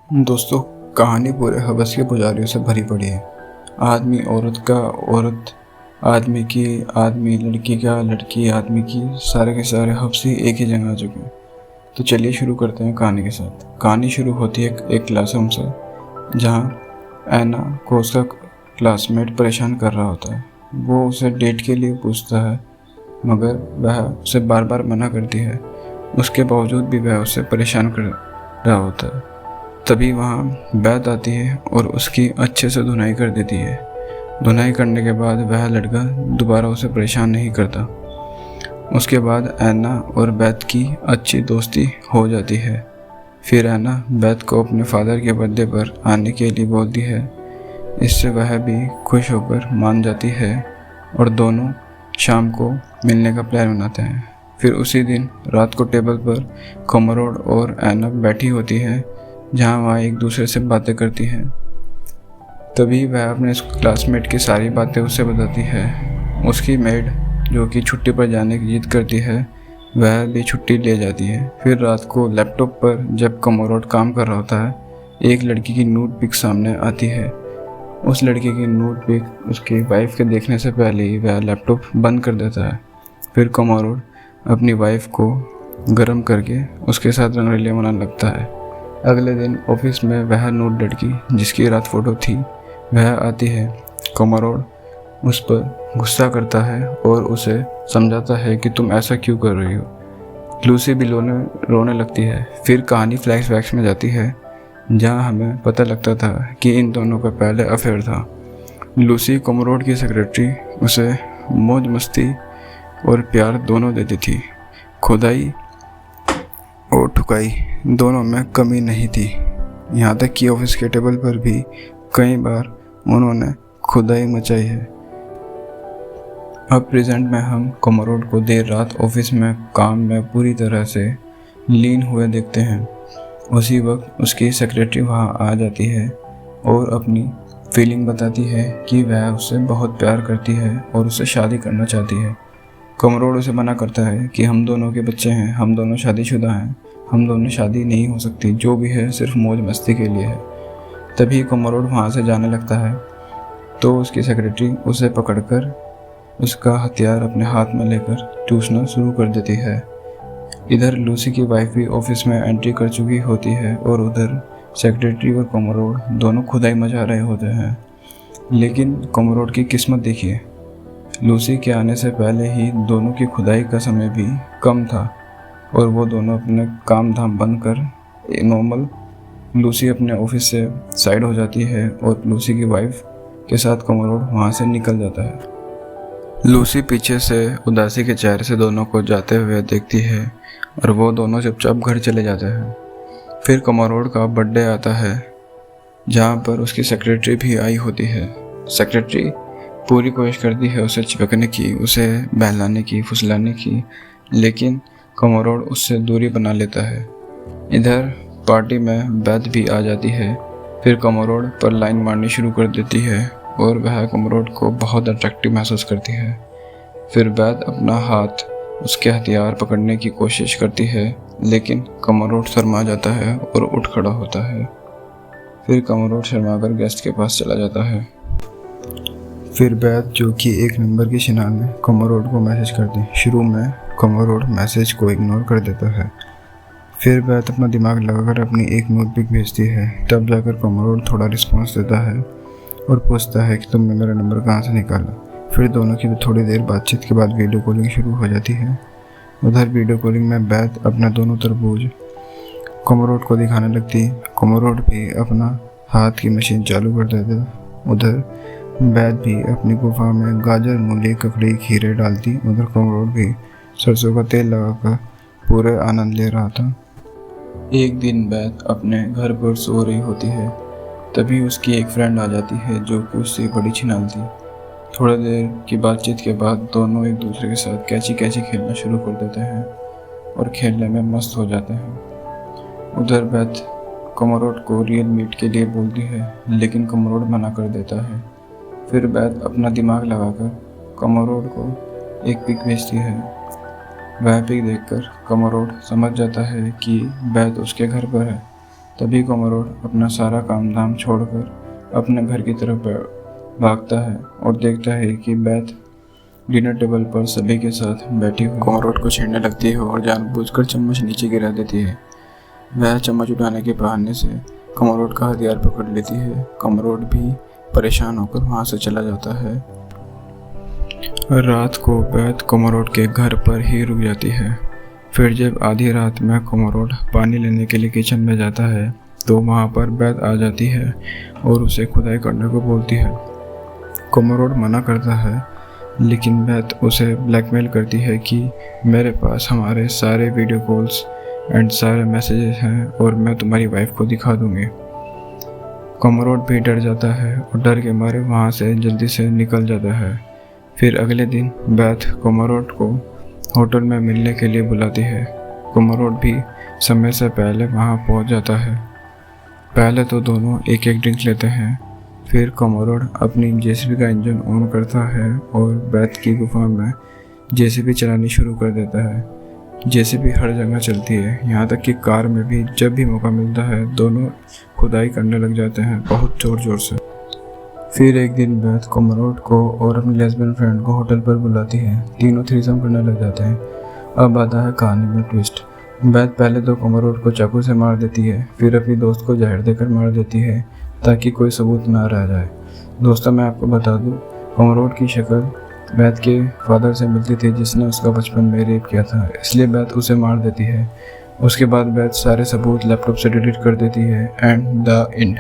दोस्तों, कहानी पूरे हवस के पुजारियों से भरी पड़ी है। आदमी औरत का, औरत आदमी की, आदमी लड़की का, लड़की आदमी की, सारे के सारे हवस ही एक ही जगह आ चुके हैं। तो चलिए शुरू करते हैं कहानी के साथ। कहानी शुरू होती है एक क्लासरूम से, जहाँ ऐना को उसका क्लासमेट परेशान कर रहा होता है। वो उसे डेट के लिए पूछता है, मगर वह उसे बार बार मना करती है। उसके बावजूद भी वह उसे परेशान कर रहा होता है। तभी वहाँ बैत आती है और उसकी अच्छे से धुनाई कर देती है। धुनाई करने के बाद वह लड़का दोबारा उसे परेशान नहीं करता। उसके बाद ऐना और बैत की अच्छी दोस्ती हो जाती है। फिर ऐना बैत को अपने फादर के बर्थडे पर आने के लिए बोलती है। इससे वह भी खुश होकर मान जाती है और दोनों शाम को मिलने का प्लान बनाते हैं। फिर उसी दिन रात को टेबल पर कोमरोड और ऐना बैठी होती है, जहाँ वह एक दूसरे से बातें करती हैं। तभी वह अपने क्लासमेट की सारी बातें उसे बताती है। उसकी मेड, जो कि छुट्टी पर जाने की जिद करती है, वह भी छुट्टी ले जाती है। फिर रात को लैपटॉप पर जब कोमरोड काम कर रहा होता है, एक लड़की की नूड पिक सामने आती है। उस लड़की की नूड पिक उसकी वाइफ के देखने से पहले ही वह लैपटॉप बंद कर देता है। फिर कोमरोड अपनी वाइफ को गर्म करके उसके साथ रंगरेलियां मनाने लगता है। अगले दिन ऑफिस में वह नूड लड़की, जिसकी रात फोटो थी, वह आती है। कोमरोड उस पर गुस्सा करता है और उसे समझाता है कि तुम ऐसा क्यों कर रही हो। लूसी भी रोने लगती है। फिर कहानी फ्लैशबैक्स में जाती है, जहां हमें पता लगता था कि इन दोनों का पहले अफेयर था। लूसी कोमरोड की सेक्रेटरी उसे मौज मस्ती और प्यार दोनों देती थी। खुदाई और ठुकाई दोनों में कमी नहीं थी। यहाँ तक कि ऑफिस के टेबल पर भी कई बार उन्होंने खुदाई मचाई है। अब प्रेजेंट में हम कोमरोड को देर रात ऑफिस में काम में पूरी तरह से लीन हुए देखते हैं। उसी वक्त उसकी सेक्रेटरी वहाँ आ जाती है और अपनी फीलिंग बताती है कि वह उससे बहुत प्यार करती है और उससे शादी करना चाहती है। कोमरोड उसे मना करता है कि हम दोनों के बच्चे हैं, हम दोनों शादीशुदा हैं, हम दोनों शादी नहीं हो सकती, जो भी है सिर्फ मौज मस्ती के लिए है। तभी कोमरोड वहाँ से जाने लगता है तो उसकी सेक्रेटरी उसे पकड़कर उसका हथियार अपने हाथ में लेकर चूसना शुरू कर देती है। इधर लूसी की वाइफ भी ऑफिस में एंट्री कर चुकी होती है और उधर सेक्रेटरी और कोमरोड दोनों खुदाई मचा रहे होते हैं। लेकिन कोमरोड की किस्मत देखिए, लूसी के आने से पहले ही दोनों की खुदाई का समय भी कम था और वो दोनों अपने काम धाम बंद कर नॉर्मल लूसी अपने ऑफिस से साइड हो जाती है और लूसी की वाइफ के साथ कोमरोड वहाँ से निकल जाता है। लूसी पीछे से उदासी के चेहरे से दोनों को जाते हुए देखती है और वो दोनों चुपचाप घर चले जाते हैं। फिर कोमरोड का बर्थडे आता है, जहाँ पर उसकी सेक्रेटरी भी आई होती है। सेक्रेटरी पूरी कोशिश करती है उसे चिपकने की, उसे बहलाने की, फुसलाने की, लेकिन कोमरोड उससे दूरी बना लेता है। इधर पार्टी में बैत भी आ जाती है। फिर कोमरोड पर लाइन मारनी शुरू कर देती है और वह कोमरोड को बहुत अट्रैक्टिव महसूस करती है। फिर बैत अपना हाथ उसके हथियार पकड़ने की कोशिश करती है, लेकिन कोमरोड शर्मा जाता है और उठ खड़ा होता है। फिर कोमरोड शर्माकर गेस्ट के पास चला जाता है। फिर बैत, जो कि एक नंबर की शिनार में, कोमरोड को मैसेज करती है। शुरू में कोमरोड मैसेज को इग्नोर कर देता है। फिर बैत अपना दिमाग लगाकर अपनी एक नोट पिक भेजती है। तब जाकर कोमरोड थोड़ा रिस्पॉन्स देता है और पूछता है कि तुमने मेरा नंबर कहाँ से निकाला। फिर दोनों की थोड़ी देर बातचीत के बाद वीडियो कॉलिंग शुरू हो जाती है। उधर वीडियो कॉलिंग में बैत अपना दोनों तरबूज कोमरोड को दिखाने लगती। कोमरोड भी अपना हाथ की मशीन चालू कर देता। उधर बैत भी अपनी गुफा में गाजर, मूली, ककड़ी, खीरे डालती। उधर कोमरोड भी सरसों का तेल लगाकर पूरे आनंद ले रहा था। एक दिन बैत अपने घर पर सो रही होती है, तभी उसकी एक फ्रेंड आ जाती है, जो कि उससे बड़ी छिनाल थी। थोड़ी देर की बातचीत के बाद दोनों एक दूसरे के साथ कैची कैची खेलना शुरू कर देते हैं और खेलने में मस्त हो जाते हैं। उधर बैत कोमरोड को रियल मीट के लिए बोलती है, लेकिन कोमरोड मना कर देता है। फिर बैत अपना दिमाग लगाकर कोमरोड को एक पिक भेजती है। वह पिक देखकर कोमरोड समझ जाता है कि बैत उसके घर पर है तभी कोमोरोड अपना सारा काम धाम छोड़कर अपने घर की तरफ भागता है और देखता है कि बेथ डिनर टेबल पर सभी के साथ बैठी हुई कोमोरोड को छेड़ने लगती है और जानबूझकर चम्मच नीचे गिरा देती है। वह चम्मच उठाने के बहाने से कोमोरोड का हथियार पकड़ लेती है। कोमोरोड भी परेशान होकर वहां से चला जाता है। रात को बेथ कोमोरोड के घर पर ही रुक जाती है। फिर जब आधी रात में कोमोरोड पानी लेने के लिए किचन में जाता है तो वहाँ पर बेथ आ जाती है और उसे खुदाई करने को बोलती है। कोमोरोड मना करता है, लेकिन बेथ उसे ब्लैकमेल करती है कि मेरे पास हमारे सारे वीडियो कॉल्स एंड सारे मैसेजेस हैं और मैं तुम्हारी वाइफ को दिखा दूंगी। कोमोरोड भी डर जाता है और डर के मारे वहाँ से जल्दी से निकल जाता है। फिर अगले दिन बेथ कोमोरोड को होटल में मिलने के लिए बुलाती है। कोमोरोड भी समय से पहले वहाँ पहुँच जाता है। पहले तो दोनों एक एक ड्रिंक लेते हैं। फिर कोमोरोड अपनी जेसीबी का इंजन ऑन करता है और बेथ की गुफा में जेसीबी चलानी शुरू कर देता है। जेसीबी हर जगह चलती है, यहाँ तक कि कार में भी जब भी मौका मिलता है दोनों खुदाई करने लग जाते हैं बहुत ज़ोर ज़ोर से। फिर एक दिन बेथ कोमोरोड को और अपनी लेस्बियन फ्रेंड को होटल पर बुलाती है। तीनों थ्रीसम करने लग जाते हैं। अब आता है कहानी में ट्विस्ट। बेथ पहले तो कोमोरोड को चाकू से मार देती है, फिर अपनी दोस्त को जहर देकर मार देती है ताकि कोई सबूत ना रह जाए। दोस्तों, मैं आपको बता दूं, कोमोरोड की शक्ल बेथ के फादर से मिलती थी जिसने उसका बचपन में रेप किया था, इसलिए बेथ उसे मार देती है। उसके बाद बेथ सारे सबूत लैपटॉप से डिलीट कर देती है एंड द एंड।